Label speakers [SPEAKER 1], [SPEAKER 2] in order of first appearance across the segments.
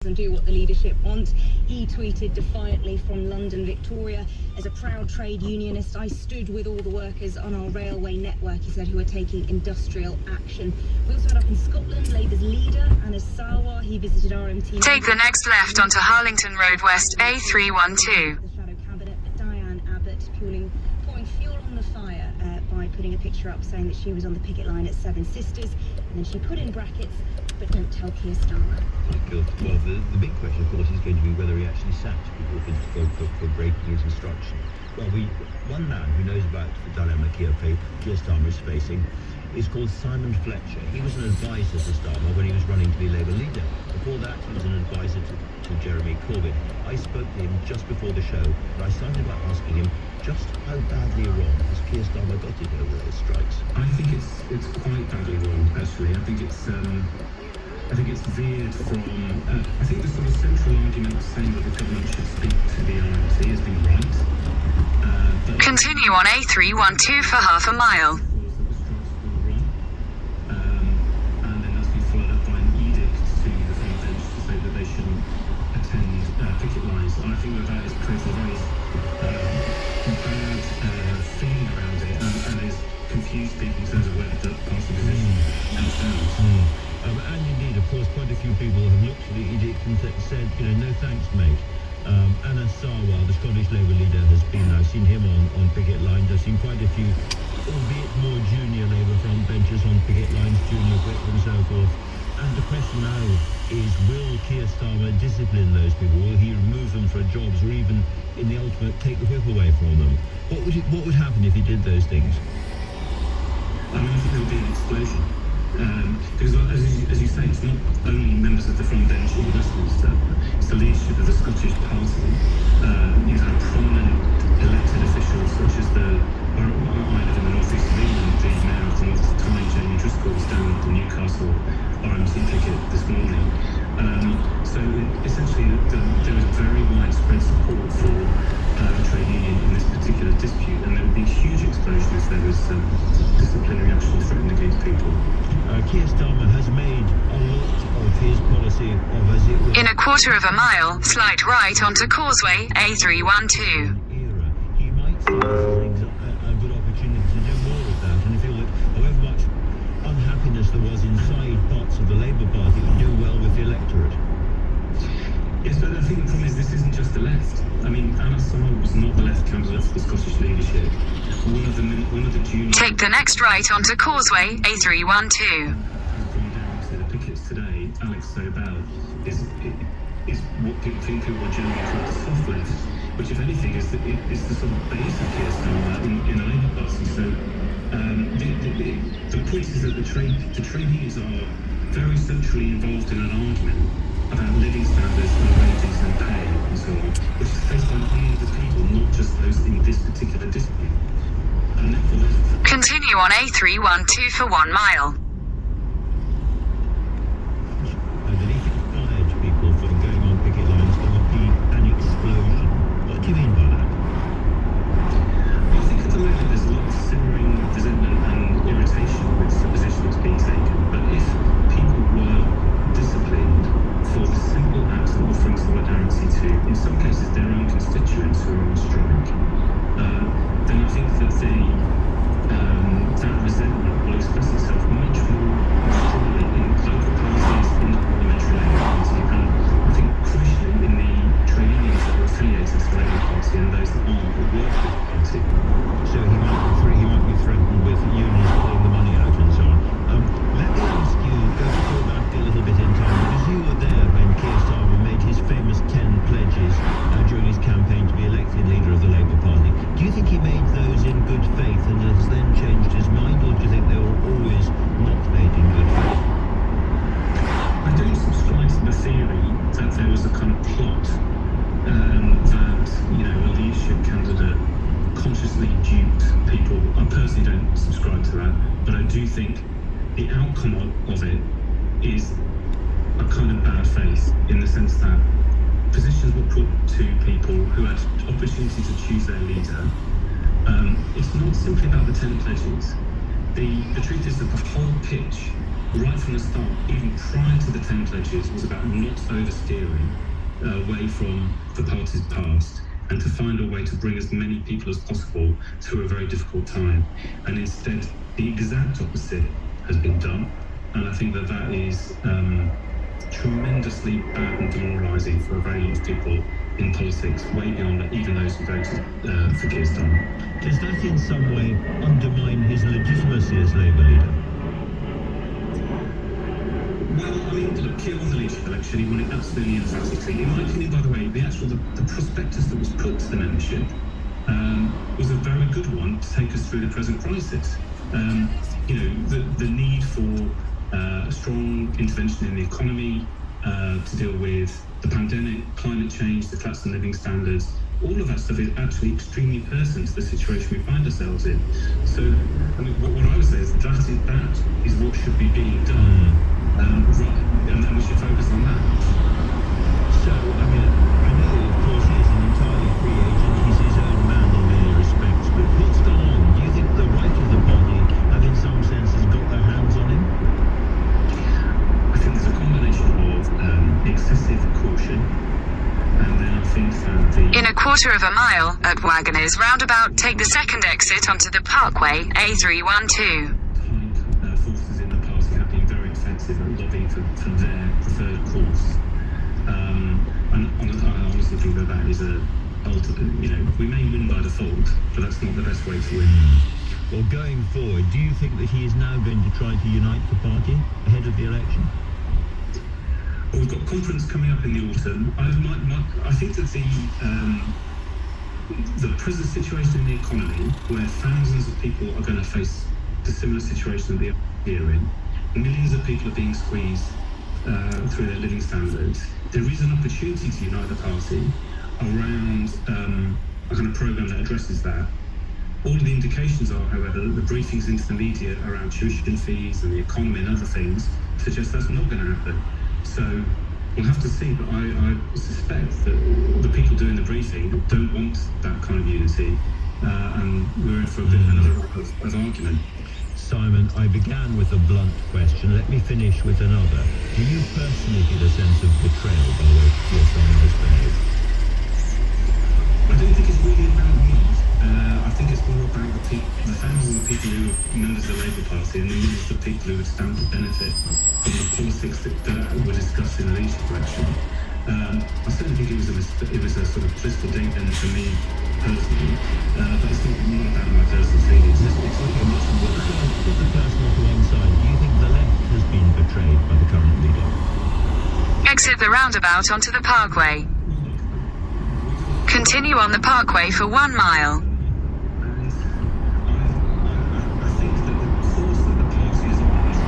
[SPEAKER 1] and do what the leadership wants. He tweeted defiantly from London, Victoria, as a proud trade unionist, I stood with all the workers on our railway network, he said, who are taking industrial action. We also had up in Scotland, Labour's leader, Anna Sarwar, he visited RMT.
[SPEAKER 2] Take the next left onto Harlington Road West A312.
[SPEAKER 1] The shadow cabinet, Diane Abbott, pouring fuel on the fire by putting a picture up saying that she was on the picket line at Seven Sisters, and then she put in brackets, but don't tell Keir Starmer.
[SPEAKER 3] Well, the big question, of course, is going to be whether he actually sacked people for breaking his instruction. Well, one man who knows about the dilemma Keir Starmer is facing is called Simon Fletcher. He was an advisor to Starmer when he was running to be Labour leader. Before that, he was an advisor to Jeremy Corbyn. I spoke to him just before the show, and I started by asking him just how badly wrong has Keir Starmer got it over those strikes.
[SPEAKER 4] I think it's quite badly wrong, actually. I think it's veered from. I think the sort of central argument saying that the government should speak to the RMT has been right.
[SPEAKER 2] Continue on A312 for half a mile.
[SPEAKER 4] And then that's been followed up by an edict to the front bench to say that they shouldn't attend picket lines. And I think that is creating a very bad feeling around it and has confused people in terms of where the party position now stands.
[SPEAKER 3] And indeed, of course, quite a few people have looked at the edict and said, no thanks, mate. Anna Sarwar, the Scottish Labour leader, has been, I've seen him on picket lines. I've seen quite a few, albeit more junior Labour front benchers on picket lines, junior whip and so forth. And the question now is, will Keir Starmer discipline those people? Will he remove them for jobs or even, in the ultimate, take the whip away from them? What would happen if he did those things?
[SPEAKER 4] I mean, I think there would be an explosion. Because as you say, it's not only members of the front bench or Westminster, it's the leadership of the Scottish Party. You've had prominent elected officials such as I live in the North East of England, the Mayor of the North Tyne, Jamie Driscoll, was down at the Newcastle RMT picket this morning. So essentially there was very widespread support for the trade union in this particular dispute, and there would be a huge explosion if there was disciplinary action threatened against people.
[SPEAKER 3] Keir Starmer has made a lot of his policy of, as it were,
[SPEAKER 2] In a quarter of a mile, slide right onto Causeway A312.
[SPEAKER 3] He might see this as a good opportunity to do more of that, and I feel that however much unhappiness there was inside parts of the Labour Party, would do well with the electorate.
[SPEAKER 4] Yes, but I think the problem is this isn't just the left. I mean, Anna Sarwar was not the left candidate for the Scottish leadership. One of the junior...
[SPEAKER 2] Take the next right onto Causeway A312.
[SPEAKER 4] Going down to the pickets today, Alex Sobel is what people were generally called the soft left, which, if anything, is the sort of base of Keir Starmer in the Labour Party. So the point is that the trade unions are very centrally involved in an argument about living standards and wages and pay and so on, which is faced by millions of people, not just those in this particular dispute. And therefore,
[SPEAKER 2] Continue on A312 for 1 mile.
[SPEAKER 3] I believe it fired people from going on picket lines, there would be an explosion. What do you mean by that?
[SPEAKER 4] I think at the moment there's a lot of simmering resentment and irritation with the position that's being taken. But if people were disciplined for the simple act of offering solidarity to, in some cases, their own constituents who are on strike, then I think that that resentment will express itself much more strongly in local parties, in the parliamentary Labour Party, and I think crucially in the trade unions that are affiliated to the Labour Party and those that aren't or work with the party.
[SPEAKER 3] So he might be threatened with unions pulling the money out and so on. Let me ask you, go back a little bit in time, because you were there when Keir Starmer made his famous 10 pledges during his campaign to be elected leader of the Labour Party. Do you think he made those in good faith and has then changed his mind, or do you think they were always not made in good faith?
[SPEAKER 4] I don't subscribe to the theory that there was a kind of plot that, a leadership candidate consciously duped people. I personally don't subscribe to that, but I do think the outcome of it is a kind of bad faith, in the sense that positions were put to people who had opportunity to choose their leader. It's not simply about the 10 pledges. The truth is that the whole pitch right from the start, even prior to the 10 pledges, was about not oversteering away from the party's past and to find a way to bring as many people as possible through a very difficult time. And instead, the exact opposite has been done. And I think that that is tremendously bad and demoralising for a very lot of people in politics, way beyond even those who voted for Keir Starmer.
[SPEAKER 3] Does that in some way undermine his legitimacy as Labour leader?
[SPEAKER 4] Well, I mean, look, Keir won the leadership election. He won it absolutely emphatically. In my opinion, by the way, the prospectus that was put to the membership was a very good one to take us through the present crisis. The need for a strong intervention in the economy to deal with the pandemic, climate change, the collapse in living standards. All of that stuff is actually extremely pertinent to the situation we find ourselves in. So, I mean, what I would say is that is what should be being done. And then we should focus on that.
[SPEAKER 3] So, I mean, I know, of course, he's an entirely free agent. He's his own man in many respects. But what's gone on? Do you think the right of the body have, in some senses, got their hands on him?
[SPEAKER 4] I think there's a combination of excessive caution, and then I think that
[SPEAKER 2] In a quarter of a mile at Wagoners Roundabout, take the second exit onto the Parkway A312.
[SPEAKER 4] forces in the party have been very effective at lobbying for their preferred course. And I honestly think that is we may win by default, but that's not the best way to win.
[SPEAKER 3] Well, going forward, do you think that he is now going to try to unite the party ahead of the election?
[SPEAKER 4] Well, we've got conference coming up in the autumn. I think that the present situation in the economy, where thousands of people are going to face the similar situation that they are here in, millions of people are being squeezed through their living standards. There is an opportunity to unite the party around a kind of programme that addresses that. All of the indications are, however, that the briefings into the media around tuition fees and the economy and other things suggest that's not going to happen. So we'll have to see, but I suspect that the people doing the briefing don't want that kind of unity, and we're in for a bit of another round of argument.
[SPEAKER 3] Simon, I began with a blunt question. Let me finish with another. Do you personally get a sense of betrayal by the way Keir Starmer has behaved?
[SPEAKER 4] I don't think it's really about me. I think it's more about the thousands of people who are members of the Labour Party and the millions of people who would stand to benefit from the politics that were discussed in the leadership election. I certainly think it was a sort of political dig then for me personally, but it's not about my personal feelings. It's okay, much more about
[SPEAKER 3] Put the personal to one side. Do you think the left has been betrayed by the current leader?
[SPEAKER 2] Exit the roundabout onto the Parkway. Continue on the Parkway for 1 mile.
[SPEAKER 4] I think that the course that the party is on is it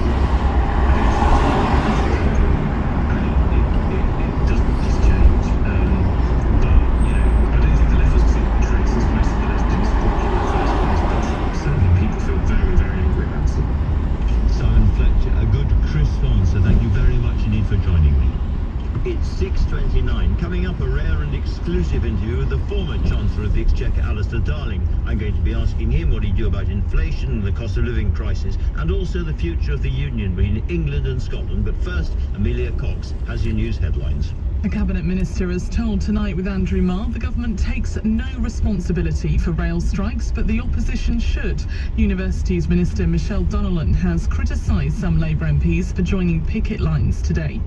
[SPEAKER 4] doesn't just change. But I don't think the left has been betrayed since most of the left didn't support you in the first place. But certainly people feel very, very angry about it.
[SPEAKER 3] Simon Fletcher, a good crisp answer. Thank you very much indeed for joining me. It's 6:29. Coming up, a rare and exclusive interview with the former Chancellor of the Exchequer, Alistair Darling. I'm going to be asking him what he'd do about inflation and the cost of living crisis, and also the future of the union between England and Scotland. But first, Amelia Cox has your news headlines.
[SPEAKER 5] A cabinet minister has told Tonight with Andrew Marr the government takes no responsibility for rail strikes, but the opposition should. Universities Minister Michelle Donnellan has criticised some Labour MPs for joining picket lines today.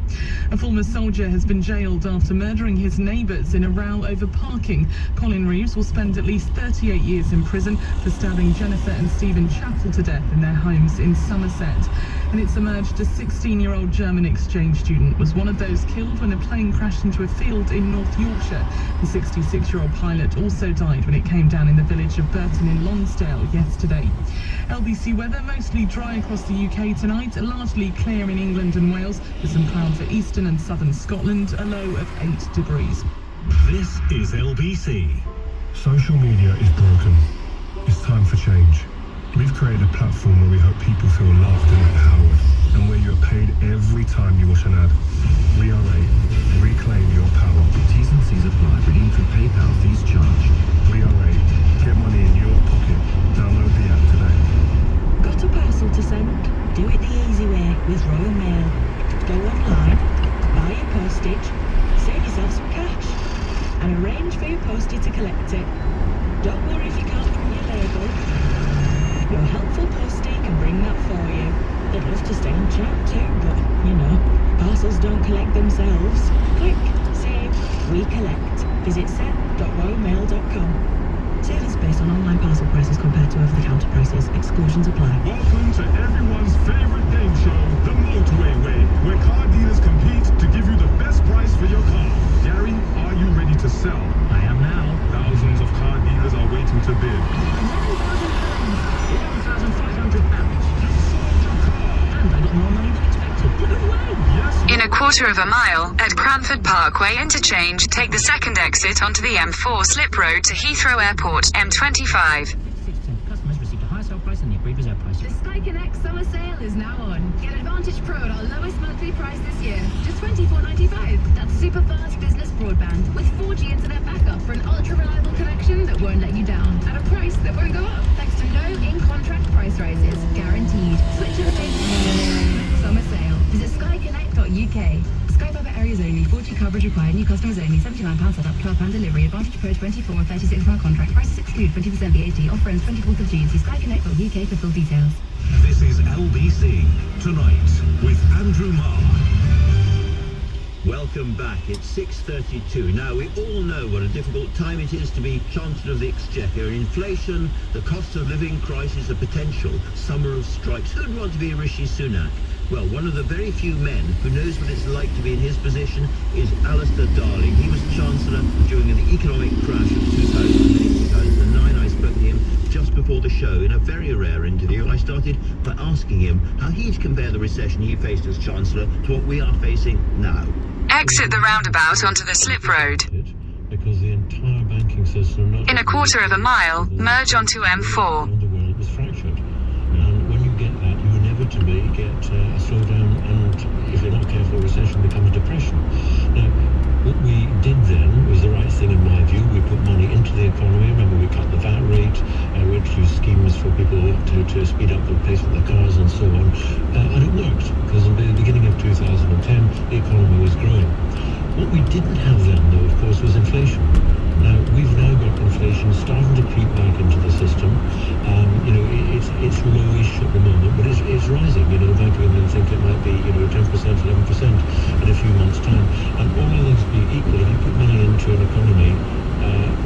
[SPEAKER 5] A former soldier has been jailed after murdering his neighbours in a row over parking. Colin Reeves will spend at least 38 years in prison for stabbing Jennifer and Stephen Chappell to death in their homes in Somerset. And it's emerged a 16-year-old German exchange student was one of those killed when a plane crashed into a field in North Yorkshire. The 66-year-old pilot also died when it came down in the village of Burton in Lonsdale yesterday. LBC weather, mostly dry across the UK tonight, largely clear in England and Wales, with some cloud for eastern and southern Scotland, a low of 8 degrees.
[SPEAKER 6] This is LBC. Social media is broken. It's time for change. We've created a platform where we hope people feel loved and empowered, and where you're paid every time you watch an ad. We are reclaim your power.
[SPEAKER 7] T's and C's apply. Redeem through PayPal. Fees charged.
[SPEAKER 6] We are get money in your pocket. Download the app today.
[SPEAKER 8] Got a parcel to send? Do it the easy way with arrange for your postie to collect it. Don't worry if you can't bring your label. Your helpful postie can bring that for you. They'd love to stay and chat too, but, you know, parcels don't collect themselves. Click, save, we collect. Visit set.royalmail.com. Savings based on online parcel prices compared to over-the-counter prices. Exclusions apply.
[SPEAKER 6] Welcome to everyone's favorite game show, the Motorway Way, where car dealers compete to give you the best price for your car. Gary, are you ready to sell?
[SPEAKER 7] I am now.
[SPEAKER 6] Thousands of car dealers are waiting to bid.
[SPEAKER 7] £11,500.
[SPEAKER 6] You sold your car!
[SPEAKER 7] And I got more money than expected. No way!
[SPEAKER 6] Yes,
[SPEAKER 2] In a quarter of a mile, at Cranford Parkway interchange, take the second exit onto the M4 slip road to Heathrow Airport, M25.
[SPEAKER 7] 60% of customers received a higher sale price than the agreed reserve price.
[SPEAKER 9] The Sky Connect summer sale is now on. Get Advantage Pro at our lowest monthly price this year, just $24.95. That's super fast business broadband with 4G internet backup for an ultra reliable connection that won't let you down at a price that won't go up. Thanks to no in-contract price rises, guaranteed. Switch to the summer sale. Visit skyconnect.uk. Sky Fibre areas only. 4G coverage required. New customers only. £79 setup. £12 delivery. Advantage Pro 24. £36 contract. Prices exclude 20% VAT. Offer ends 24th of June. See skyconnect.uk for full details.
[SPEAKER 10] This is LBC Tonight with Andrew Marr.
[SPEAKER 3] Welcome back. It's 6:32. Now, we all know what a difficult time it is to be Chancellor of the Exchequer. Inflation, the cost of living crisis, a potential summer of strikes. Who'd want to be Rishi Sunak? Well, one of the very few men who knows what it's like to be in his position is Alistair Darling. He was Chancellor during the economic crash of 2008-2009. I spoke to him just before the show in a very rare interview. I started by asking him how he'd compare the recession he faced as Chancellor to what we are facing now.
[SPEAKER 2] Exit the roundabout onto the slip road.
[SPEAKER 6] because the entire banking system...
[SPEAKER 2] In a quarter of a mile, merge onto M4.
[SPEAKER 6] ...the world was fractured. And when you get that, you inevitably get a slowdown, and if you're not careful, a recession becomes depression. Now, what we did then was the right thing in my view. We put money into the economy. Remember, we cut the VAT rate, we introduced schemes for people to speed up the pace of their cars and so on. And it worked, because in the beginning of 2010, the economy was growing. What we didn't have then, though, of course, was inflation. Now, we've now got inflation starting to creep back into the system. It's lowish at the moment, but it's rising. The Bank of England think it might be, 10%, 11% in a few months' time. And all other things being equal, if you put money into an economy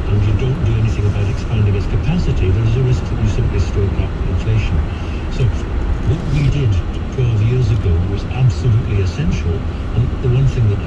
[SPEAKER 6] and you don't do anything about expanding its capacity, there's a risk that you simply stoke up inflation. So what we did 12 years ago was absolutely essential, and the one thing that,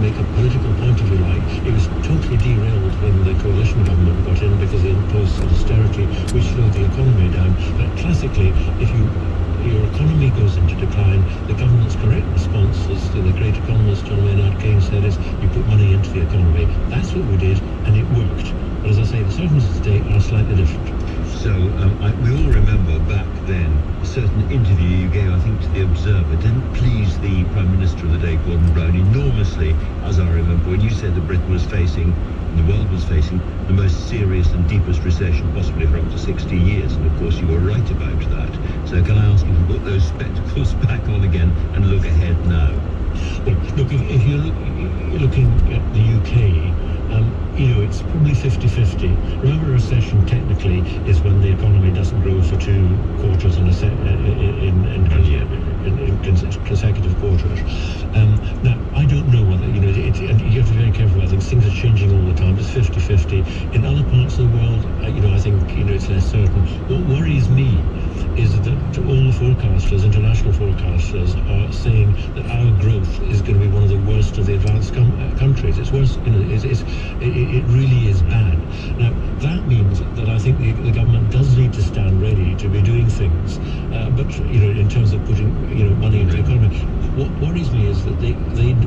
[SPEAKER 6] make a political point, if you like, it was totally derailed when the coalition government got in because they imposed austerity, which slowed the economy down. But classically, if your economy goes into decline, the government's correct response, as the great economist John Maynard Keynes said, is you put money into the economy. That's what we did, and it worked. But as I say, the circumstances today are slightly different.
[SPEAKER 3] So we all remember back then a certain interview you gave, I think, to The Observer. Didn't please the Prime Minister of the day, Gordon Brown, enormously, as I remember, when you said that Britain was facing, the world was facing, the most serious and deepest recession possibly for up to 60 years. And of course you were right about that. So can I ask you to put those spectacles back on again and look ahead now?
[SPEAKER 6] Well, look, if you're looking at the UK, it's probably 50-50. Remember, a recession technically is when the economy doesn't grow for 2 quarters in consecutive quarters. Now, I don't know whether, and you have to be very careful. I think things are changing all the time. It's 50-50. In other parts of the world, I think, it's less certain. What worries me is that all the forecasters, international forecasters, are saying that our growth is going to be one of the worst of the advanced countries. It's worse, it really is bad. Now, that means that I think the government does need to stand ready to be doing things, but, in terms of putting, money into the economy. What worries me is that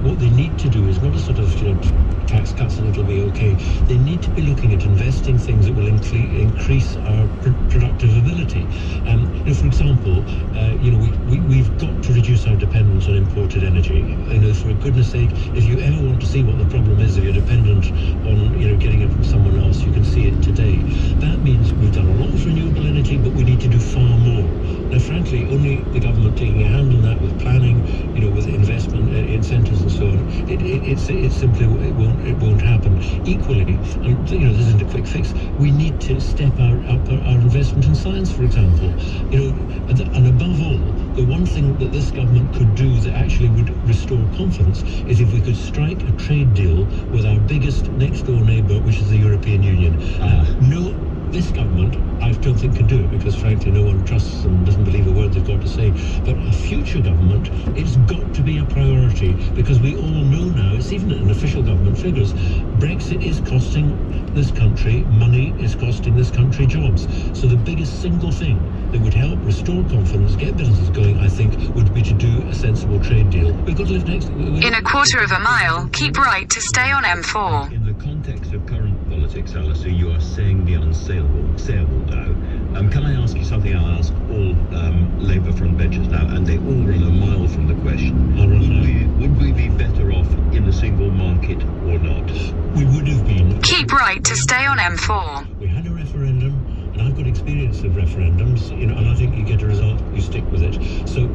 [SPEAKER 6] what they need to do is not a sort of, tax cuts and it'll be okay. They need to be looking at investing things that will increase our productive ability. For example, we've got to reduce our dependence on imported energy. For goodness sake, if you ever want to see what the problem is, if you're dependent on, getting it from someone else, you can see it today. That means we've done a lot of renewable energy, but we need to do far more. Now, frankly, only the government taking a hand on that with planning, with investment incentives and so on, it simply won't happen.
[SPEAKER 3] Equally, and this isn't a quick fix, we need to step up our investment in science, for example. And above all, the one thing that this government could do that actually would restore confidence is if we could strike a trade deal with our biggest next door neighbour, which is the European Union. This government, I don't think, can do it because, frankly, no one trusts and doesn't believe a word they've got to say. But a future government, it's got to be a priority because we all know now, it's even in official government figures, Brexit is costing this country money, is costing this country jobs. So the biggest single thing that would help restore confidence, get businesses going, I think, would be to do a sensible trade deal. We've got to live next...
[SPEAKER 2] In a quarter of a mile, keep right to stay on M4.
[SPEAKER 3] In the context of current politics, Alistair, you are saying the unsayable now. Can I ask you something I'll ask all Labour frontbenchers now, and they all run a mile from the question. Would we be better off in the single market or not? We would have been.
[SPEAKER 2] Keep right to stay on M4.
[SPEAKER 3] We had a referendum, and I've got experience of referendums, and I think you get a result, you stick with it. So,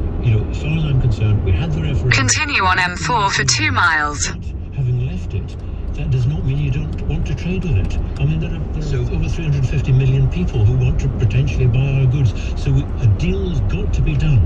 [SPEAKER 3] as far as I'm concerned, we had the referendum.
[SPEAKER 2] Continue on M4 for 2 miles.
[SPEAKER 3] Having left it, that does not mean you don't want to trade with it. I mean, there are over 350 million people who want to potentially buy our goods. So a deal has got to be done.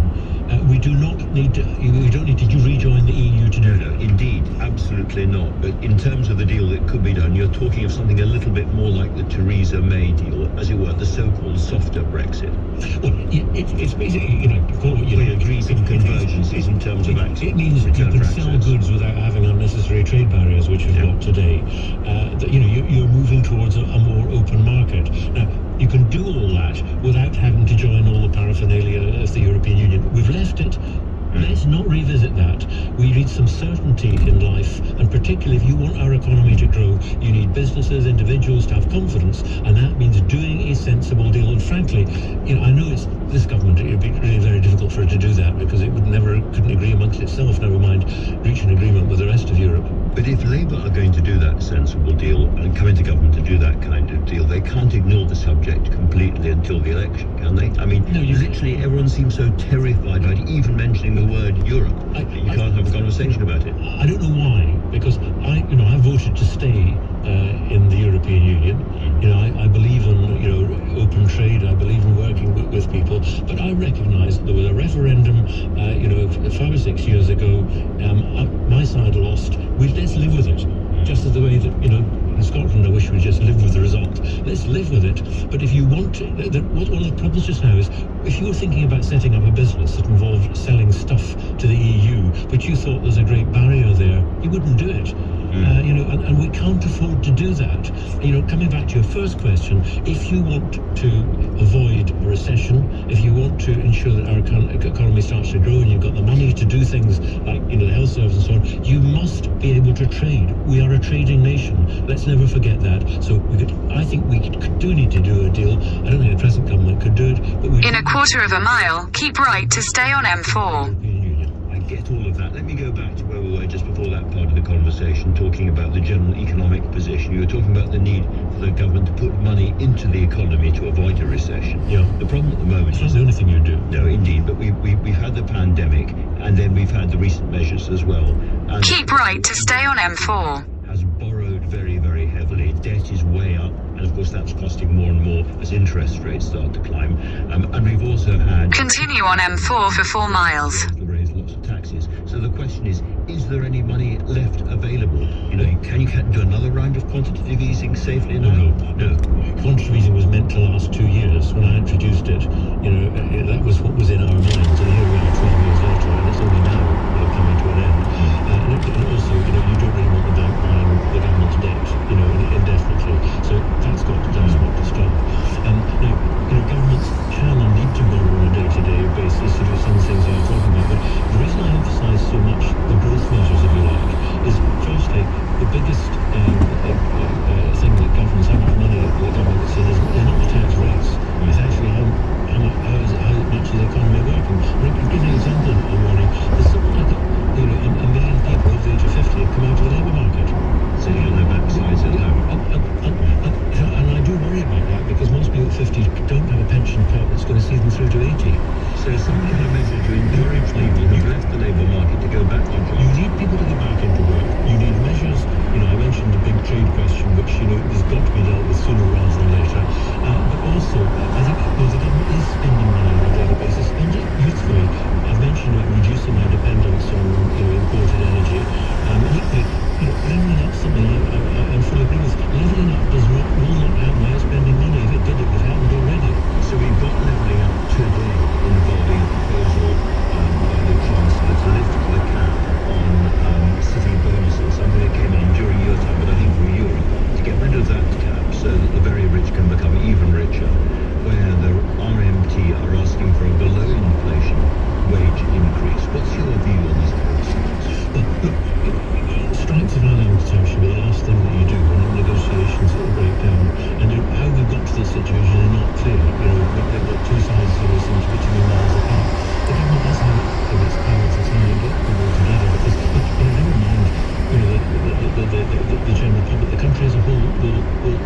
[SPEAKER 3] We don't need to rejoin the EU to do that. No, indeed, absolutely not. But in terms of the deal that could be done, you're talking of something a little bit more like the Theresa May deal, as it were, the so-called softer Brexit. Well, it's basically, call it what you agree some convergences in terms of access. It means you can sell goods without having unnecessary trade barriers, which we've got today. You're moving towards a more open market. Now, you can do all that without having to join all the paraphernalia of the European Union. We've left it. Let's not revisit that. We need some certainty in life, and particularly if you want our economy to grow, you need businesses, individuals to have confidence, and that means doing a sensible deal. And frankly, I know it's this government, it would be really very difficult for it to do that because it couldn't agree amongst itself, never mind reach an agreement with the rest of Europe. But if Labour are going to do that sensible deal and come into government to do that kind of deal, they can't ignore the subject completely until the election, can they? I mean, literally everyone seems so terrified about even mentioning the word Europe. You can't have a conversation about it. I don't know why, because I voted to stay in the European Union. I believe in open trade. I believe in working with people. But I recognise there was a referendum 5 or 6 years ago. My side lost. Let's live with it. Just as the way that in Scotland, I wish we'd just live with the result. Let's live with it. But if you want to, one of the problems just now is if you were thinking about setting up a business that involved selling stuff to the EU, but you thought there's a great barrier there, you wouldn't do it. And we can't afford to do that. Coming back to your first question, if you want to avoid a recession, if you want to ensure that our economy starts to grow and you've got the money to do things like the health service and so on, you must be able to trade. We are a trading nation. Let's never forget that. So I think we do need to do a deal. I don't think the present government could do it, but
[SPEAKER 2] in a quarter of a mile, keep right to stay on M4.
[SPEAKER 3] Get all of that. Let me go back to where we were just before that part of the conversation, talking about the general economic position. You were talking about the need for the government to put money into the economy to avoid a recession. Yeah. The problem at the moment is... That's the only thing you do. No, indeed. But we've had the pandemic, and then we've had the recent measures as well. And
[SPEAKER 2] keep right to stay on M4.
[SPEAKER 3] Has borrowed very, very heavily. Debt is way up. And of course that's costing more and more as interest rates start to climb. And we've also had...
[SPEAKER 2] Continue on M4 for 4 miles.
[SPEAKER 3] Lots of taxes. So the question is there any money left available? Can you do another round of quantitative easing safely enough? No. Quantitative easing was meant to last 2 years. When I introduced it, that was what was in our minds. And here we are 12 years later, and it's only now coming to an end. And also, you don't really want the bank buying the government's debt, indefinitely. So that's got to stop. Now, governments can and need to borrow on a day-to-day basis to do some things I'm talking about. But the reason I emphasise so much the growth measures, if you like, is firstly, the biggest thing that governs how much money the government gets in is not the tax rates. It's actually how much is the economy working. I'll give you an example of warning. There's something like a million people over the age of 50 have come out of the labour market. Sitting on their backsides at home. And I do worry about that because most people at 50 don't have a pension pot that's going to see them through to 80. So some kind of measure to encourage people who've left the labour market to go back to jobs. You need people to go back into work. You need measures, I mentioned the big trade question country as a whole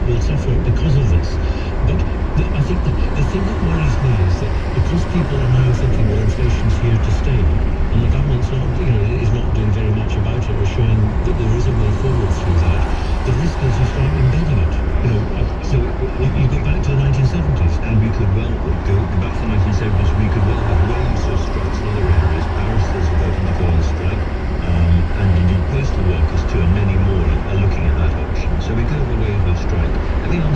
[SPEAKER 3] will suffer because of this. But I think the thing that worries me is that because people are now thinking, well, inflation's here to stay, and the government's not, is not doing very much about it or showing that there is a way forward through that, the risk is you start embedding it. So you go back to the 1970s, and we could well go back to the 1970s. We could well have waves of strikes in other areas. Barristers are voting to go on strike, and indeed postal workers too, and many more are looking at that option. So we could have a wave of strike.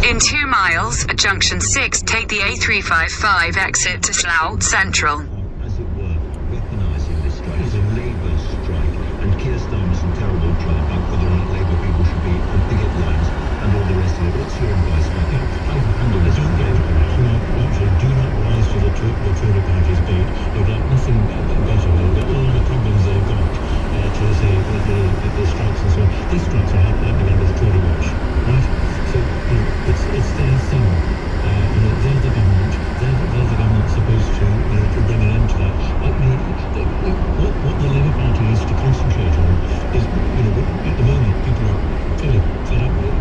[SPEAKER 2] In 2 miles, at junction 6, take the A355 exit to Slough Central.
[SPEAKER 3] As it were, weaponising this strike. It's a Labour strike, and Keir Starmer's some terrible trial about whether or not Labour people should be on picket lines and all the rest of it. What's your advice, Mike? I've handled this.
[SPEAKER 6] Do not rise to the Tory party's bait. They've got nothing better. They've got all the problems they've got to say the strikes and so on. These strikes are happening under the Tory watch, right? So it's their thing. They're the government. They're the government supposed to bring an end to that. What the Labour Party needs to concentrate on is, at the moment people are fairly fed up with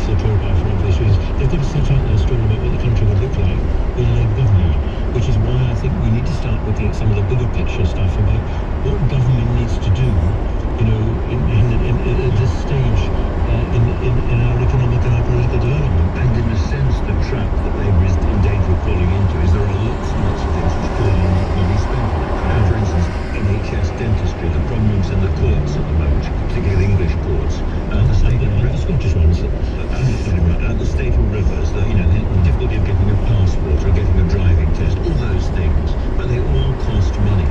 [SPEAKER 6] the Tory party for obvious reasons. They've got to set out their story about what the country would look like with a Labour government, which is why I think we need to start looking at some of the bigger picture stuff about what government needs to do, at this stage in our economic and our political development.
[SPEAKER 3] And in a sense, the trap that Labour is in danger of falling into is there are lots and lots of things which call on money spent. For instance, NHS dentistry, the problems in the courts at the moment, particularly the English courts,
[SPEAKER 6] The Scottish ones.
[SPEAKER 3] And the state of rivers, the difficulty of getting a passport or getting a driving test, all those things, but they all cost money.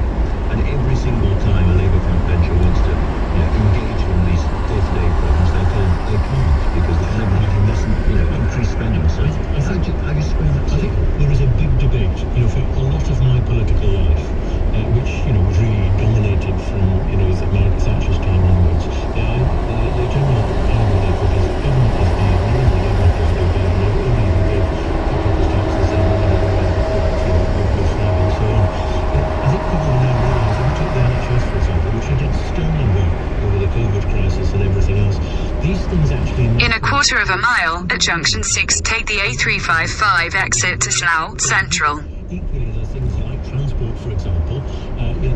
[SPEAKER 3] And every single time a Labour frontbencher wants to engage in these day-to-day problems, they're told they can't because the Labour Party mustn't increase spending. So how do you square that?
[SPEAKER 6] I think there is a big debate, for a lot of my political life, which was really dominated from the Margaret Thatcher's time onwards. The general argument they put is government is bad, the government is no bad, and only even give people's taxes and good flag and so on. But I think people now realise, if we take the NHS for example, which had done sterling work over the COVID crisis and everything else, these things actually...
[SPEAKER 2] In a quarter of a mile, at junction 6, take the A355 exit to Slough Central.
[SPEAKER 6] Equally, there are things like transport, for example.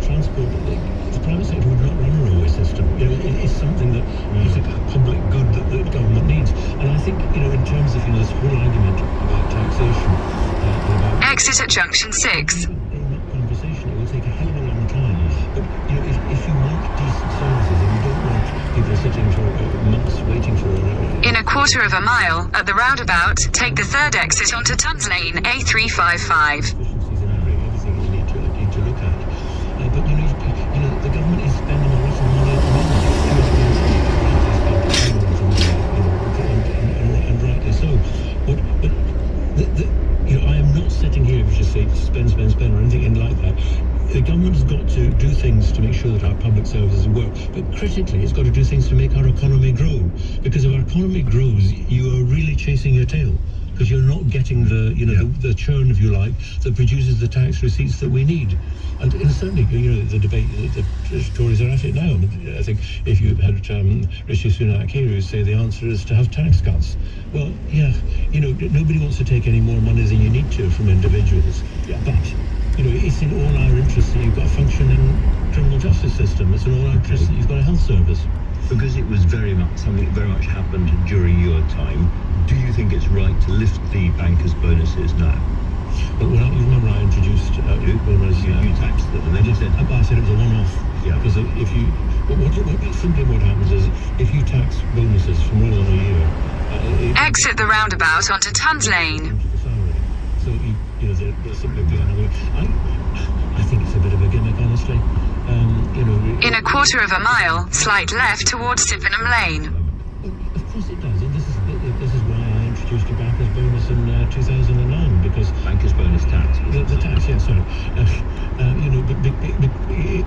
[SPEAKER 6] Transport, the private sector would not run a railway system. It is something that is a public good that the government needs. And I think, in terms of this whole argument about taxation,
[SPEAKER 2] Exit at junction 6.
[SPEAKER 6] Conversation, it will take a hell of a long time. But if you want decent services, and you don't want people sitting for months waiting for
[SPEAKER 2] In a quarter of a mile, at the roundabout, take the 3rd exit onto Tons Lane A355.
[SPEAKER 6] efficiencies in everything you need to look at. But the government is spending a lot of money at the moment. And rightly so. But I am not sitting here to just say spend or anything like that. The government has got to do things to make sure that our public services work, but critically it's got to do things to make our economy grow, because if our economy grows, you are really chasing your tail, because you're not getting the churn, if you like, that produces the tax receipts that we need. And certainly, the debate, the Tories are at it now. I think if you had Rishi Sunak here who say the answer is to have tax cuts. Well, yeah, nobody wants to take any more money than you need to from individuals. But it's in all our interests that you've got a functioning criminal justice system. It's in all our interests that you've got a health service.
[SPEAKER 3] Because it was something that very much happened during your time, do you think it's right to lift the bankers' bonuses now?
[SPEAKER 6] But you remember I introduced bonus.
[SPEAKER 3] You taxed them, and they just said...
[SPEAKER 6] I said it was a one-off.
[SPEAKER 3] Yeah.
[SPEAKER 6] Because simply what happens is, if you tax bonuses for more than a year...
[SPEAKER 2] Exit the roundabout onto Tons Lane.
[SPEAKER 6] So they're simply doing another way. I think it's a bit of a gimmick, honestly.
[SPEAKER 2] In a quarter of a mile, slight left towards Sippenham Lane.
[SPEAKER 6] Of course it does. And this is why I introduced a bankers bonus in 2009, because
[SPEAKER 3] bankers bonus tax.
[SPEAKER 6] The tax, yeah, sorry.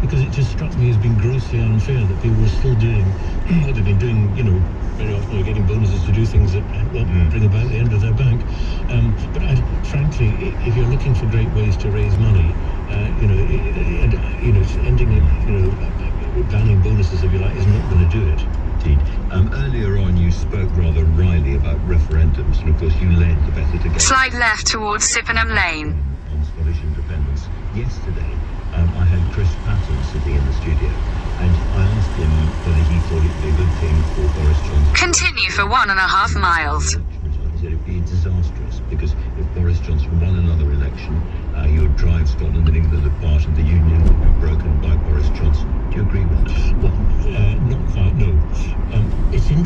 [SPEAKER 6] Because it just struck me as being grossly unfair that people were still doing what they've been doing. Very often they're getting bonuses to do things that bring about the end of their bank. But frankly, if you're looking for great ways to raise money, ending banning bonuses, if you like, is not going to do it.
[SPEAKER 3] indeed. Earlier on, you spoke rather wryly about referendums, and of course, you led the Better Together.
[SPEAKER 2] Slide left towards Sippenham Lane.
[SPEAKER 3] On Scottish independence. Yesterday, I had Chris Patton sitting in the studio, and I asked him whether he thought it'd be a good thing for Boris Johnson.
[SPEAKER 2] Continue for 1.5 miles.
[SPEAKER 3] He said it'd be disastrous, because if Boris Johnson won another election, he would drive Scotland and England apart, and the union would be broken by Boris Johnson. Do you agree with that? Well, not quite, no. It's interesting.